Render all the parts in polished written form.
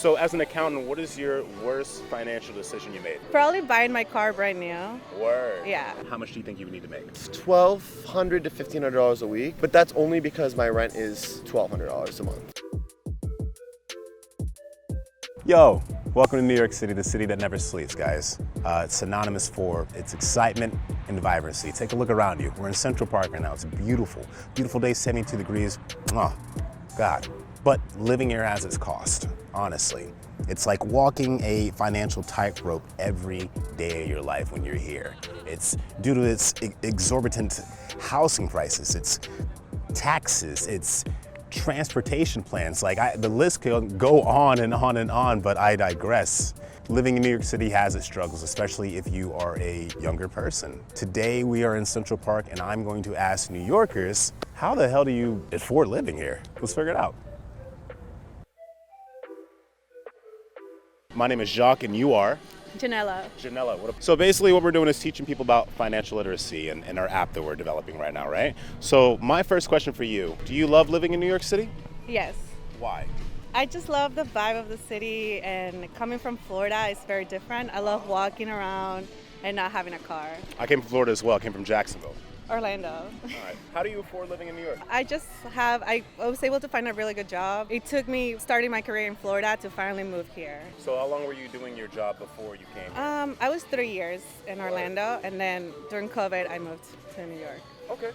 So as an accountant, what is your worst financial decision you made? Probably buying my car brand new. Word. Yeah. How much do you think you would need to make? It's $1,200 to $1,500 a week, but that's only because my rent is $1,200 a month. Yo, welcome to New York City, the city that never sleeps, guys. It's synonymous for its excitement and vibrancy. Take a look around you. We're in Central Park right now. It's beautiful. Beautiful day, 72 degrees. Oh, God. But living here has its cost, honestly. It's like walking a financial tightrope every day of your life when you're here. It's due to its exorbitant housing prices, its taxes, its transportation plans. Like the list can go on and on and on, but I digress. Living in New York City has its struggles, especially if you are a younger person. Today we are in Central Park and I'm going to ask New Yorkers, how the hell do you afford living here? Let's figure it out. My name is Jacque and you are? Janella. Janella. So basically what we're doing is teaching people about financial literacy and our app that we're developing right now, right? So my first question for you, do you love living in New York City? Yes. Why? I just love the vibe of the city, and coming from Florida is very different. I love walking around and not having a car. I came from Florida as well. I came from Jacksonville. Orlando. All right. How do you afford living in New York? I was able to find a really good job. It took me starting my career in Florida to finally move here. So how long were you doing your job before you came here? I was 3 years in Orlando, and then during COVID, I moved to New York. Okay.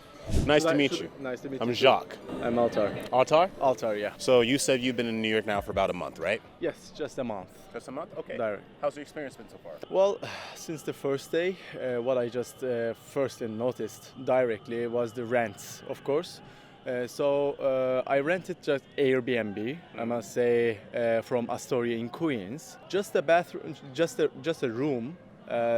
Nice to meet you. Nice to meet you. I'm Jacque. I'm Altar. Altar? Altar, yeah. So you said you've been in New York now for about a month, right? Yes, just a month. Just a month? Okay. Direct. How's your experience been so far? Well, since the first day, what I just first noticed directly was the rents, of course. So I rented just Airbnb, I must say, from Astoria in Queens. Just a bathroom, just a room.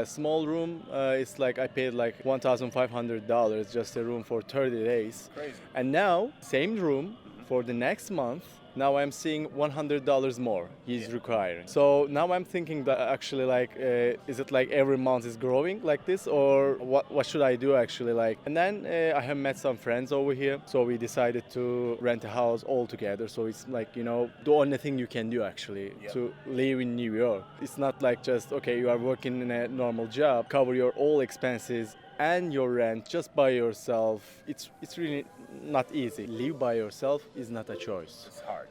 Small room, it's like I paid like $1,500 just a room for 30 days. Crazy. And now, same room for the next month. Now I'm seeing $100 more he's requiring. So now I'm thinking that actually like, is it like every month is growing like this, or what should I do actually like? And then I have met some friends over here, so we decided to rent a house all together. So it's like, you know, the only thing you can do actually to live in New York. It's not like just, okay, you are working in a normal job, cover your all expenses and your rent just by yourself. It's really not easy. Live by yourself is not a choice. It's hard.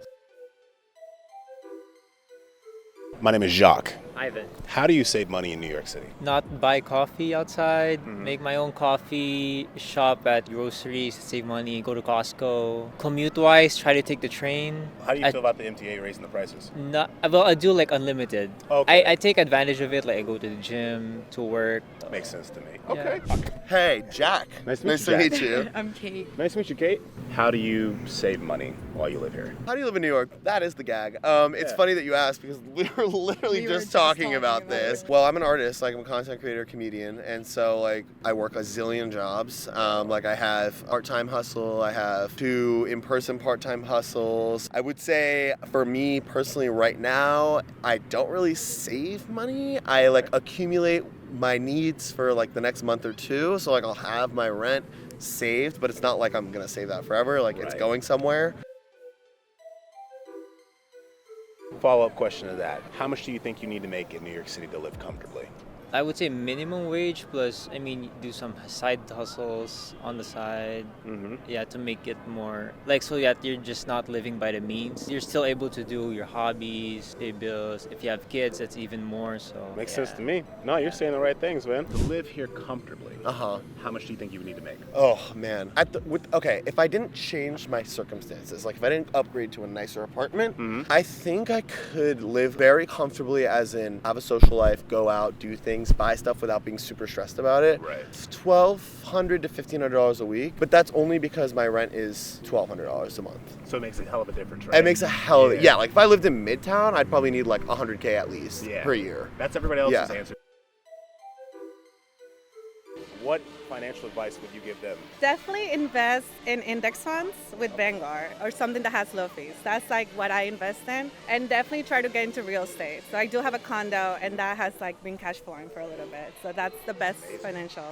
My name is Jacque. Ivan. How do you save money in New York City? Not buy coffee outside, make my own coffee, shop at groceries, save money, go to Costco. Commute-wise, try to take the train. How do you feel about the MTA raising the prices? Well, I do like unlimited. Okay. I take advantage of it, like I go to the gym, to work. Makes sense to me. Yeah. Okay. Hey, Jack. Nice to meet you, Jack. I'm Kate. Nice to meet you, Kate. How do you save money while you live here? How do you live in New York? That is the gag. It's funny that you asked because we were literally just talking about this. Well, I'm an artist, like I'm a content creator, comedian, and so like I work a zillion jobs. Like I have part-time hustle, I have 2 in-person part-time hustles. I would say for me personally right now, I don't really save money. I like accumulate my needs for like the next month or 2. So like I'll have my rent saved, but it's not like I'm gonna save that forever. Like it's going somewhere. Follow-up question to that. How much do you think you need to make in New York City to live comfortably? I would say minimum wage plus, do some side hustles on the side. Yeah, to make it more, like, so that you're just not living by the means. You're still able to do your hobbies, pay bills. If you have kids, that's even more, so. Makes sense to me. No, you're saying the right things, man. To live here comfortably, How much do you think you would need to make? Oh man. If I didn't change my circumstances, like if I didn't upgrade to a nicer apartment, I think I could live very comfortably, as in have a social life, go out, do things, buy stuff without being super stressed about it. Right. It's $1,200 to $1,500 a week, but that's only because my rent is $1,200 a month. So it makes a hell of a difference, right? It makes a hell of like if I lived in Midtown, I'd probably need like $100K at least per year. That's everybody else's answer. What financial advice would you give them? Definitely invest in index funds with Vanguard or something that has low fees. That's like what I invest in. And definitely try to get into real estate. So I do have a condo, and that has like been cash flowing for a little bit. So that's the best financial,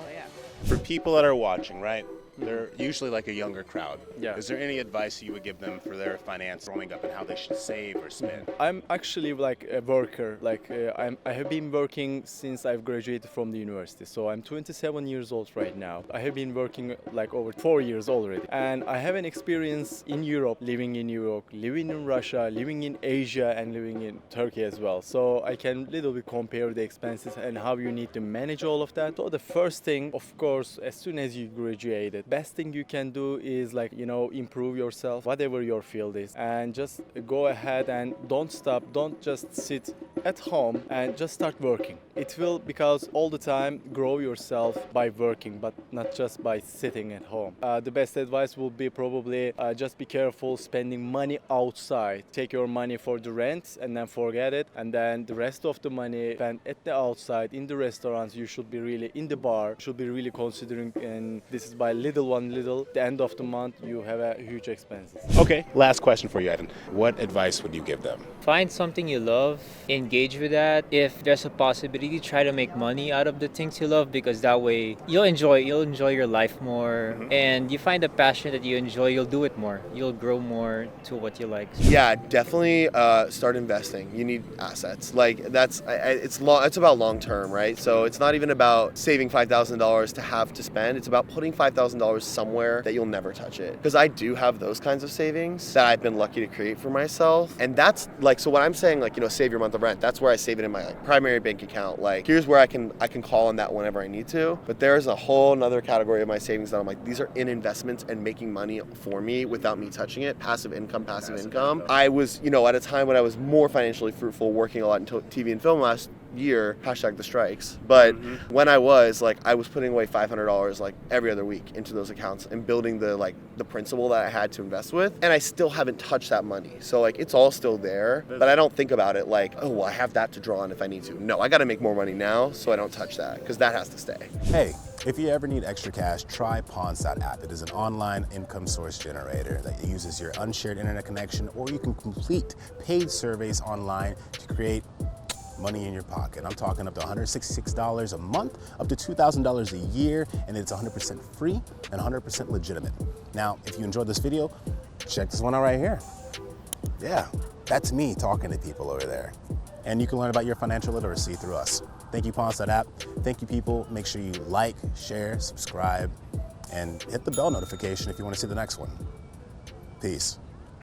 For people that are watching, right? They're usually like a younger crowd. Yeah. Is there any advice you would give them for their finance growing up and how they should save or spend? I'm actually like a worker. I have been working since I've graduated from the university. So I'm 27 years old right now. I have been working like over 4 years already. And I have an experience in Europe, living in Europe, living in Russia, living in Asia, and living in Turkey as well. So I can little bit compare the expenses and how you need to manage all of that. So the first thing, of course, as soon as you graduated, best thing you can do is improve yourself, whatever your field is, and just go ahead and don't stop. Don't just sit at home and just start working. It will, because all the time, grow yourself by working, but not just by sitting at home. The best advice will be probably just be careful spending money outside. Take your money for the rent and then forget it, and then the rest of the money spend at the outside, in the restaurants. You should be really in the bar, should be really considering, and this is by little, the end of the month you have a huge expenses. Okay, last question for you, Evan. What advice would you give them? Find something you love, engage with that. If there's a possibility, try to make money out of the things you love, because that way you'll enjoy your life more, and you find a passion that you enjoy, you'll do it more. You'll grow more to what you like. Yeah, definitely start investing. You need assets. It's about long term, right? So it's not even about saving $5,000 to have to spend. It's about putting $5,000 somewhere that you'll never touch it. Because I do have those kinds of savings that I've been lucky to create for myself. And that's so when I'm saying save your month of rent, that's where I save it in my primary bank account. Here's where I can call on that whenever I need to. But there's a whole nother category of my savings that I'm like, these are in investments and making money for me without me touching it. Passive income. I was, at a time when I was more financially fruitful, working a lot in TV and film last year, #the strikes. But when I was putting away $500 every other week into those accounts and building the principal that I had to invest with, and I still haven't touched that money. So it's all still there, but I don't think about it I have that to draw on if I need to. No, I got to make more money now, so I don't touch that, because that has to stay. Hey, if you ever need extra cash, try Pawns.app. It is an online income source generator that uses your unshared internet connection, or you can complete paid surveys online to create money in your pocket. I'm talking up to $166 a month, up to $2,000 a year, and it's 100% free and 100% legitimate. Now, if you enjoyed this video, check this one out right here. Yeah, that's me talking to people over there. And you can learn about your financial literacy through us. Thank you, Pawns.app. Thank you, people. Make sure you like, share, subscribe, and hit the bell notification if you want to see the next one. Peace.